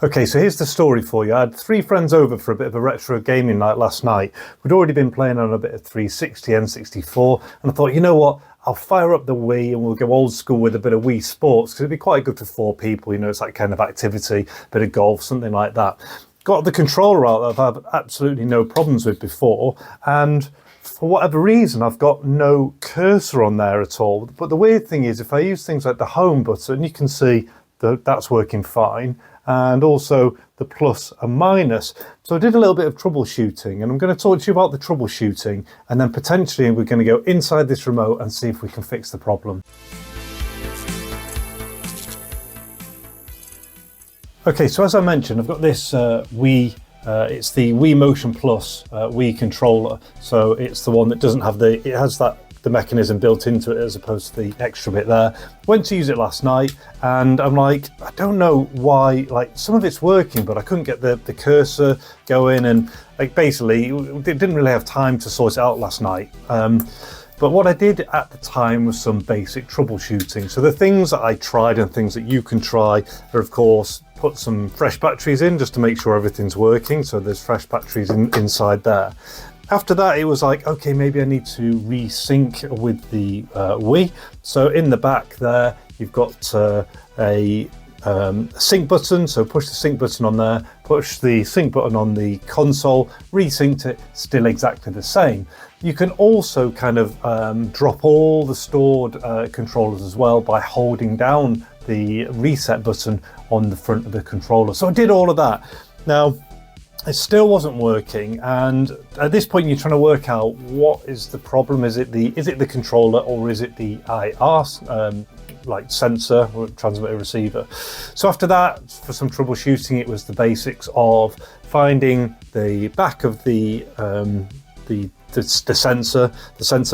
Okay, so here's the story for you. I had 3 friends over for a bit of a retro gaming night last night. We'd already been playing on a bit of 360 N64, and I thought, you know what, I'll fire up the Wii and we'll go old school with a bit of Wii Sports, because it'd be quite good for 4 people, you know, it's that kind of activity, bit of golf, something like that. Got the controller out that I've had absolutely no problems with before, and for whatever reason, I've got no cursor on there at all. But the weird thing is, if I use things like the home button, you can see that that's working fine, and also the plus and minus. So I did a little bit of troubleshooting, and I'm going to talk to you about the troubleshooting, and then potentially we're going to go inside this remote and see if we can fix the problem. Okay, so as I mentioned, I've got this Wii, it's the Wii Motion Plus Wii controller. So it's the one that doesn't have the mechanism built into it as opposed to the extra bit there. Went to use it last night, and I'm like, I don't know why, like some of it's working, but I couldn't get the cursor going, and like basically didn't really have time to sort it out last night. But what I did at the time was some basic troubleshooting. So the things that I tried and things that you can try are, of course, put some fresh batteries in just to make sure everything's working. So there's fresh batteries inside there. After that, it was like, okay, maybe I need to resync with the Wii. So in the back there, you've got a sync button. So push the sync button on there, push the sync button on the console, resynced it, still exactly the same. You can also kind of drop all the stored controllers as well by holding down the reset button on the front of the controller. So I did all of that. Now, it still wasn't working, and at this point you're trying to work out what is the problem. Is it the controller, or is it the IR like sensor or transmitter receiver? So after that, for some troubleshooting, it was the basics of finding the back of the sensor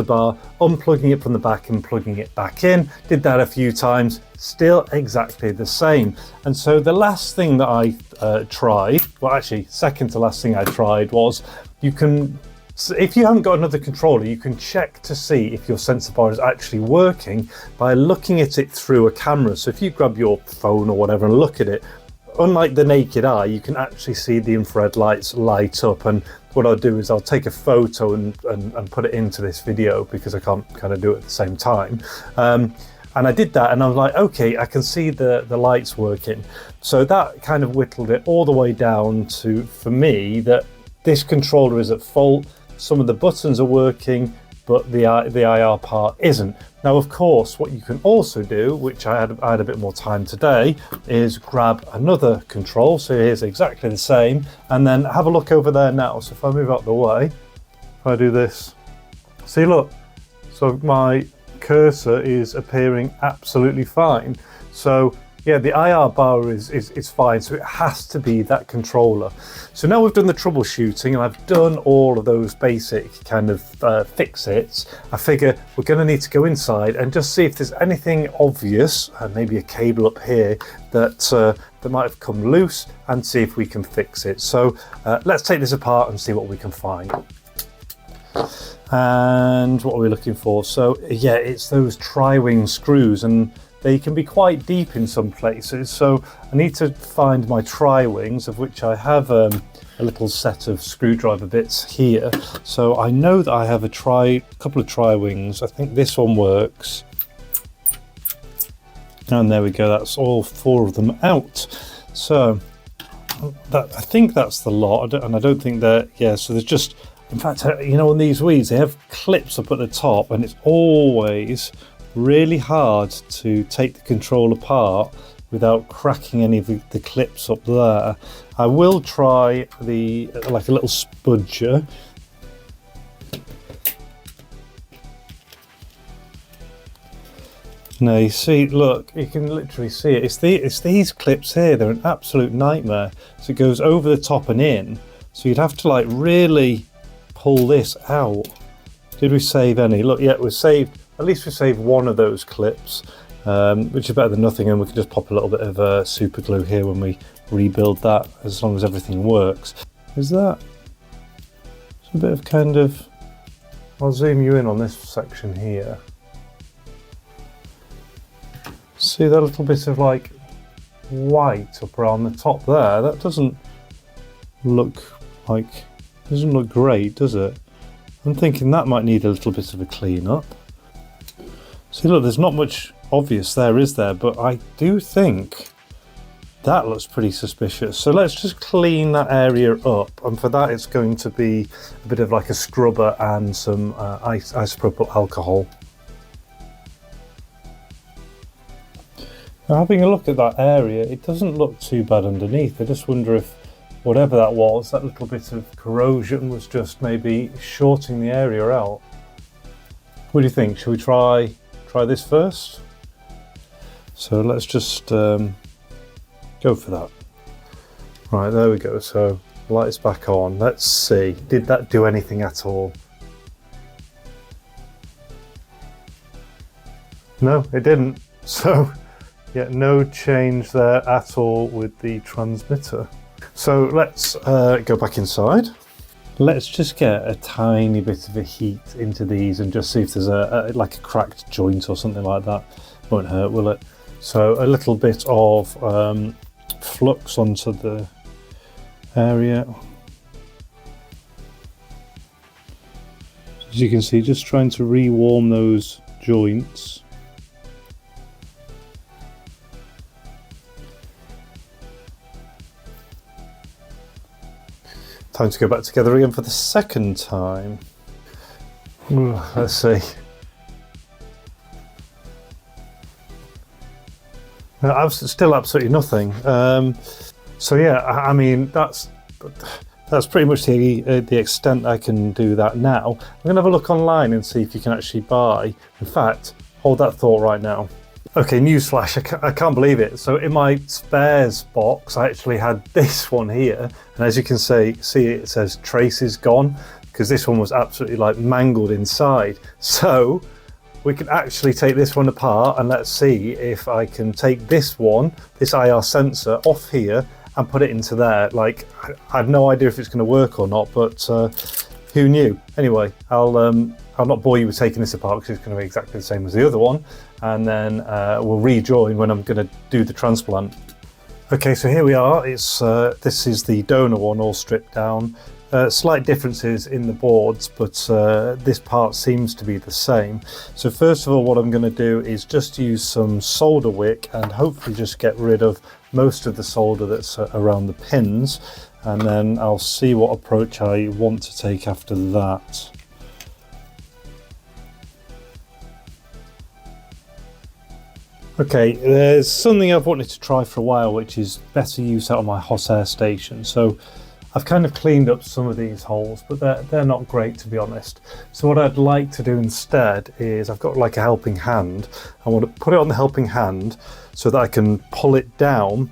bar, unplugging it from the back and plugging it back in. Did that a few times, still exactly the same. And so the last thing that I tried, well actually second to last thing I tried, was you can, if you haven't got another controller, you can check to see if your sensor bar is actually working by looking at it through a camera. So if you grab your phone or whatever and look at it, unlike the naked eye, you can actually see the infrared lights light up. And what I'll do is I'll take a photo and put it into this video, because I can't kind of do it at the same time. And I did that, and I was like, okay, I can see the lights working. So that kind of whittled it all the way down to, for me, that this controller is at fault. Some of the buttons are working, but the IR part isn't. Now, of course, what you can also do, which I had a bit more time today, is grab another control. So here's exactly the same, and then have a look over there now. So if I move out the way, if I do this, see, look, so my cursor is appearing absolutely fine. So yeah, the IR bar is fine, so it has to be that controller. So now we've done the troubleshooting and I've done all of those basic kind of fix-its. I figure we're going to need to go inside and just see if there's anything obvious, maybe a cable up here that might have come loose, and see if we can fix it. So let's take this apart and see what we can find. And what are we looking for? So yeah, it's those tri-wing screws, and they can be quite deep in some places. So I need to find my tri-wings, of which I have a little set of screwdriver bits here. So I know that I have a couple of tri-wings. I think this one works. And there we go, that's all 4 of them out. So I think that's the lot, and I don't think that, yeah, so there's just, in fact, you know, on these Wiis, they have clips up at the top, and it's always really hard to take the control apart without cracking any of the clips up there. I will try like a little spudger. Now you see, look, you can literally see it. It's these clips here, they're an absolute nightmare. So it goes over the top and in. So you'd have to like really pull this out. Did we save any? Look, yeah, we saved, at least we saved one of those clips, which is better than nothing, and we can just pop a little bit of super glue here when we rebuild that, as long as everything works. Is that? It's a bit of kind of, I'll zoom you in on this section here. See that little bit of like white up around the top there. That doesn't look great, does it? I'm thinking that might need a little bit of a clean up. See, look, there's not much obvious there, is there? But I do think that looks pretty suspicious. So let's just clean that area up. And for that, it's going to be a bit of like a scrubber and some isopropyl alcohol. Now, having a look at that area, it doesn't look too bad underneath. I just wonder if whatever that was, that little bit of corrosion was just maybe shorting the area out. What do you think? Should we try this first? So let's just go for that. Right, there we go. So lights back on. Let's see. Did that do anything at all? No, it didn't. So yeah, no change there at all with the transmitter. So let's go back inside. Let's just get a tiny bit of a heat into these and just see if there's like a cracked joint or something like that. Won't hurt, will it? So a little bit of flux onto the area. As you can see, just trying to re-warm those joints. Time to go back together again for the second time. Ooh, let's see. Still absolutely nothing. So yeah, I mean that's pretty much the extent I can do that now. I'm gonna have a look online and see if you can actually buy. In fact, hold that thought right now. Okay, newsflash, I can't believe it. So in my spares box, I actually had this one here. And as you can see it says traces gone, because this one was absolutely like mangled inside. So we can actually take this one apart and let's see if I can take this one, this IR sensor off here and put it into there. Like, I have no idea if it's gonna work or not, but who knew? Anyway, I'll not bore you with taking this apart because it's going to be exactly the same as the other one, and then we'll rejoin when I'm going to do the transplant. Okay, so here we are. This is the donor one all stripped down. Slight differences in the boards, but this part seems to be the same. So first of all, what I'm going to do is just use some solder wick and hopefully just get rid of most of the solder that's around the pins, and then I'll see what approach I want to take after that. Okay, there's something I've wanted to try for a while, which is better use out of my hot air station. So I've kind of cleaned up some of these holes, but they're not great, to be honest. So what I'd like to do instead is, I've got like a helping hand. I want to put it on the helping hand so that I can pull it down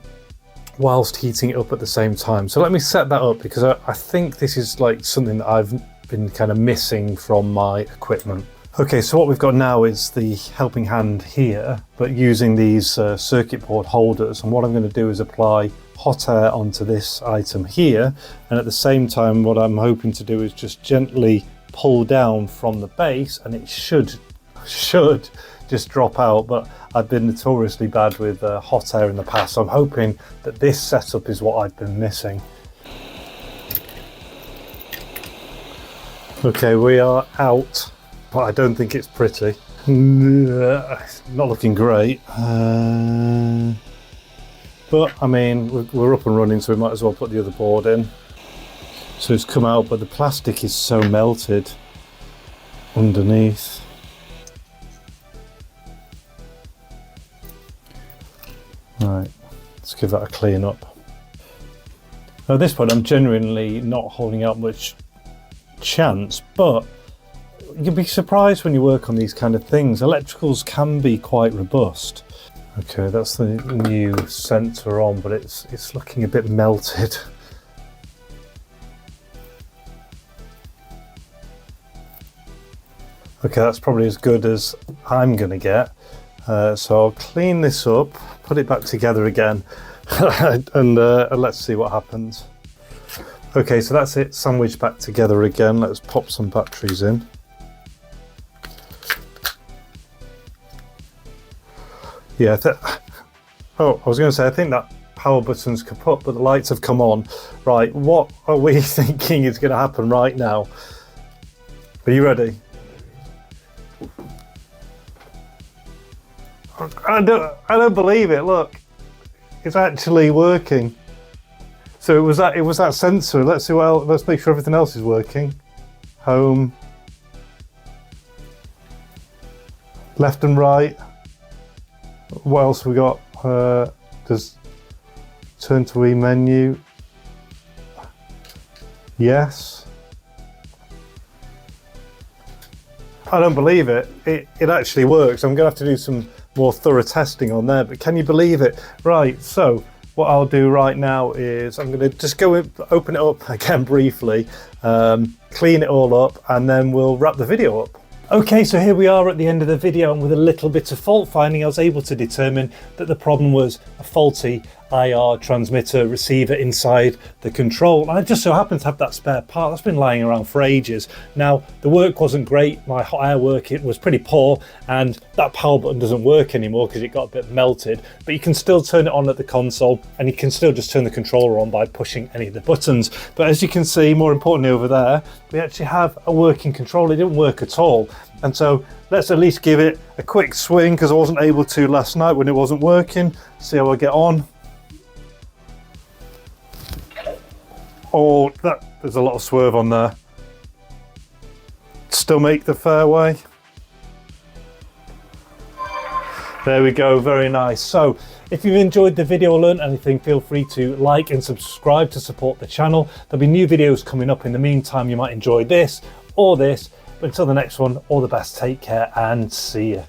whilst heating it up at the same time. So let me set that up, because I think this is like something that I've been kind of missing from my equipment. Okay, so what we've got now is the helping hand here, but using these circuit board holders. And what I'm going to do is apply hot air onto this item here. And at the same time, what I'm hoping to do is just gently pull down from the base, and it should just drop out. But I've been notoriously bad with hot air in the past. So I'm hoping that this setup is what I've been missing. Okay, we are out. But I don't think it's pretty. Not looking great. But I mean, we're up and running, so we might as well put the other board in. So it's come out, but the plastic is so melted underneath. Right, let's give that a clean up. Now, at this point, I'm genuinely not holding out much chance, but you'll be surprised when you work on these kind of things. Electricals can be quite robust. Okay, that's the new sensor on, but it's looking a bit melted. Okay, that's probably as good as I'm gonna get. So I'll clean this up, put it back together again, and let's see what happens. Okay, so that's it, sandwiched back together again. Let's pop some batteries in. Yeah, Oh, I was going to say, I think that power button's kaput, but the lights have come on. Right, what are we thinking is going to happen right now? Are you ready? I don't believe it. Look, it's actually working. So it was that sensor. Let's see what else, let's make sure everything else is working. Home, left and right. What else have we got? Does turn to Wii menu? Yes. I don't believe it. It actually works. I'm going to have to do some more thorough testing on there, but can you believe it? Right, so what I'll do right now is I'm going to just go open it up again briefly, clean it all up, and then we'll wrap the video up. Okay, so here we are at the end of the video, and with a little bit of fault finding, I was able to determine that the problem was a faulty IR transmitter receiver inside the control. And I just so happened to have that spare part that's been lying around for ages. Now, the work wasn't great, my hot air work, it was pretty poor, and that power button doesn't work anymore because it got a bit melted, but you can still turn it on at the console, and you can still just turn the controller on by pushing any of the buttons. But as you can see, more importantly over there, we actually have a working controller. It didn't work at all. And so let's at least give it a quick swing, because I wasn't able to last night when it wasn't working. See how I get on. Oh, there's a lot of swerve on there. Still make the fairway. There we go, very nice. So if you've enjoyed the video or learned anything, feel free to like and subscribe to support the channel. There'll be new videos coming up. In the meantime, you might enjoy this or this. But until the next one, all the best, take care and see you.